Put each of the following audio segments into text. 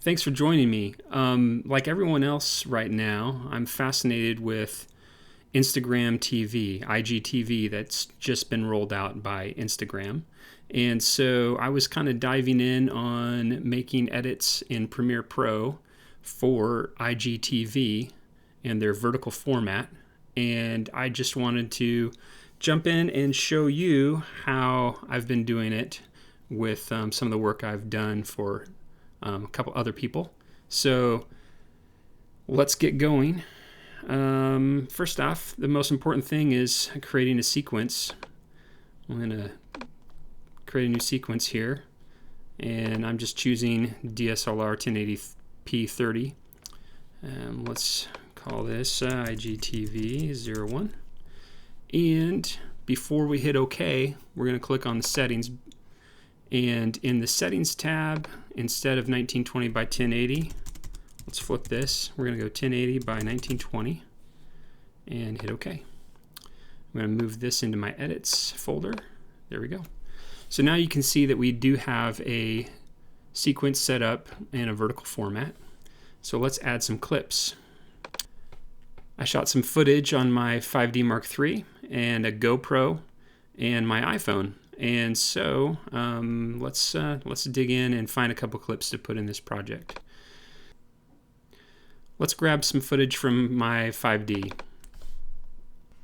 Thanks for joining me. Like everyone else right now, I'm fascinated with Instagram TV, IGTV, that's just been rolled out by Instagram. And so I was kind of diving in on making edits in Premiere Pro for IGTV and their vertical format. And I just wanted to jump in and show you how I've been doing it with some of the work I've done for a couple other people. So let's get going. First off, the most important thing is creating a sequence. I'm going to create a new sequence here, and I'm just choosing DSLR 1080p 30. Let's call this IGTV 01. And before we hit OK, we're going to click on the settings. And in the settings tab, instead of 1920 by 1080, let's flip this. We're going to go 1080 by 1920 and hit OK. I'm going to move this into my edits folder. There we go. So now you can see that we do have a sequence set up in a vertical format. So let's add some clips. I shot some footage on my 5D Mark III and a GoPro and my iPhone. And so let's dig in and find a couple clips to put in this project. Let's grab some footage from my 5D.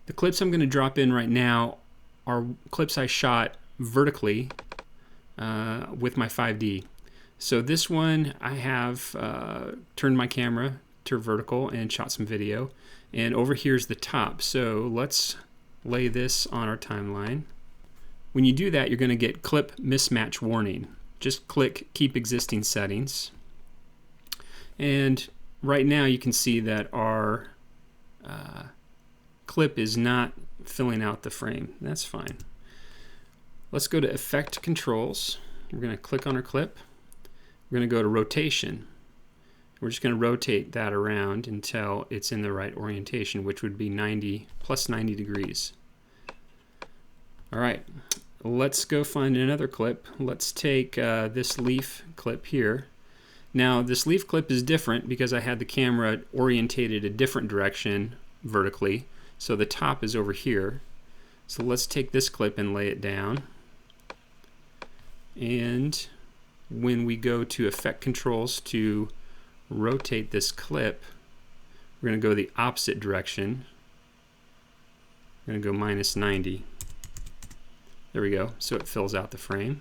The clips I'm going to drop in right now are clips I shot vertically with my 5D. So this one I have turned my camera to vertical and shot some video. And over here's the top. So let's lay this on our timeline. When you do that, you're going to get clip mismatch warning. Just click keep existing settings. And right now you can see that our clip is not filling out the frame. That's fine. Let's go to effect controls. We're going to click on our clip. We're going to go to rotation. We're just going to rotate that around until it's in the right orientation, which would be plus 90 degrees. All right, let's go find another clip. Let's take this leaf clip here. Now, this leaf clip is different because I had the camera orientated a different direction vertically. So the top is over here. So let's take this clip and lay it down. And when we go to effect controls to rotate this clip, we're going to go the opposite direction. We're going to go minus 90. There we go. So it fills out the frame.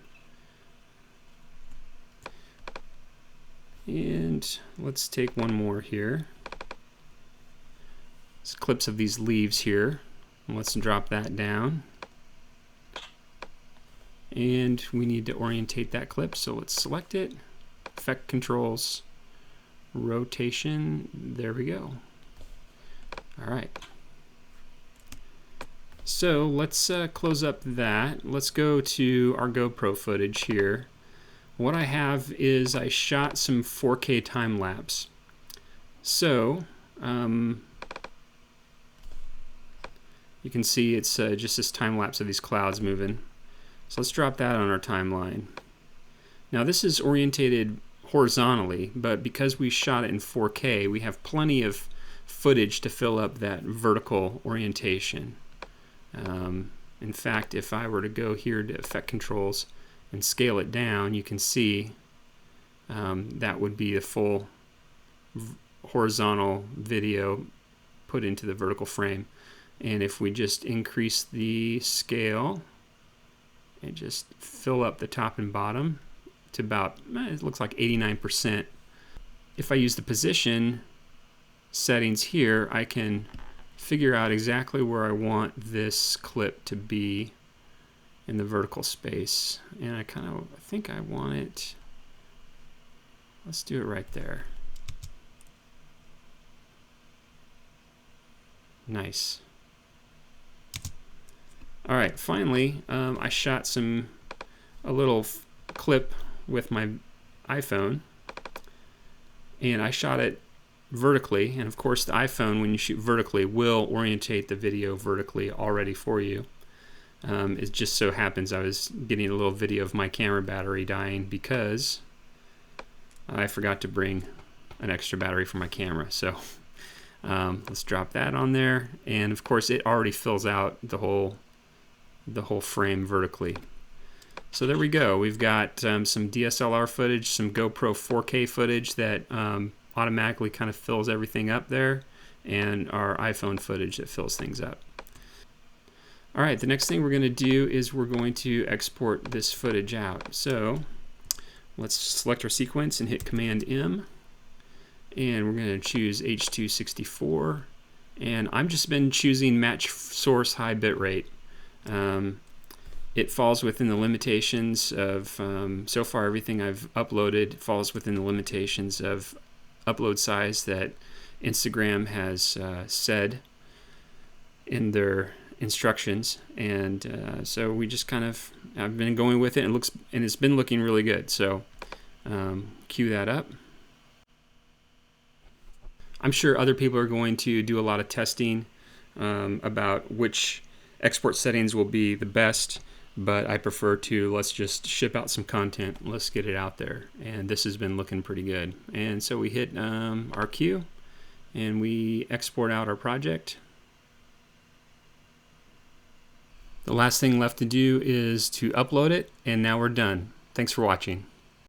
And let's take one more here. It's clips of these leaves here. Let's drop that down. And we need to orientate that clip, so let's select it. Effect controls, rotation, there we go. All right. So let's close up that. Let's go to our GoPro footage here. What I have is I shot some 4K time-lapse. So you can see it's just this time-lapse of these clouds moving. So let's drop that on our timeline. Now this is orientated horizontally, but because we shot it in 4K, we have plenty of footage to fill up that vertical orientation. In fact, if I were to go here to effect controls and scale it down, you can see that would be a full horizontal video put into the vertical frame. And if we just increase the scale and just fill up the top and bottom to about, it looks like 89%. If I use the position settings here, I can figure out exactly where I want this clip to be in the vertical space. And I think I want it, let's do it right there. Nice. All right, finally, I shot a little clip with my iPhone, and I shot it vertically. And of course, the iPhone, when you shoot vertically, will orientate the video vertically already for you. It just so happens I was getting a little video of my camera battery dying because I forgot to bring an extra battery for my camera, so let's drop that on there. And of course it already fills out the whole frame vertically. So there we go. We've got some DSLR footage, some GoPro 4K footage that automatically kind of fills everything up there, and our iPhone footage that fills things up. All right, the next thing we're going to do is we're going to export this footage out. So let's select our sequence and hit Command M, and we're going to choose H.264, and I've just been choosing match source high bitrate. It falls within the limitations of, so far everything I've uploaded falls within the limitations of upload size that Instagram has said in their instructions, and so we just kind of, I've been going with it, and it's been looking really good. So cue that up. I'm sure other people are going to do a lot of testing about which export settings will be the best, but I prefer to, let's just ship out some content, let's get it out there, and this has been looking pretty good. And so we hit our queue and we export out our project. The last thing left to do is to upload it, and now we're done. Thanks for watching.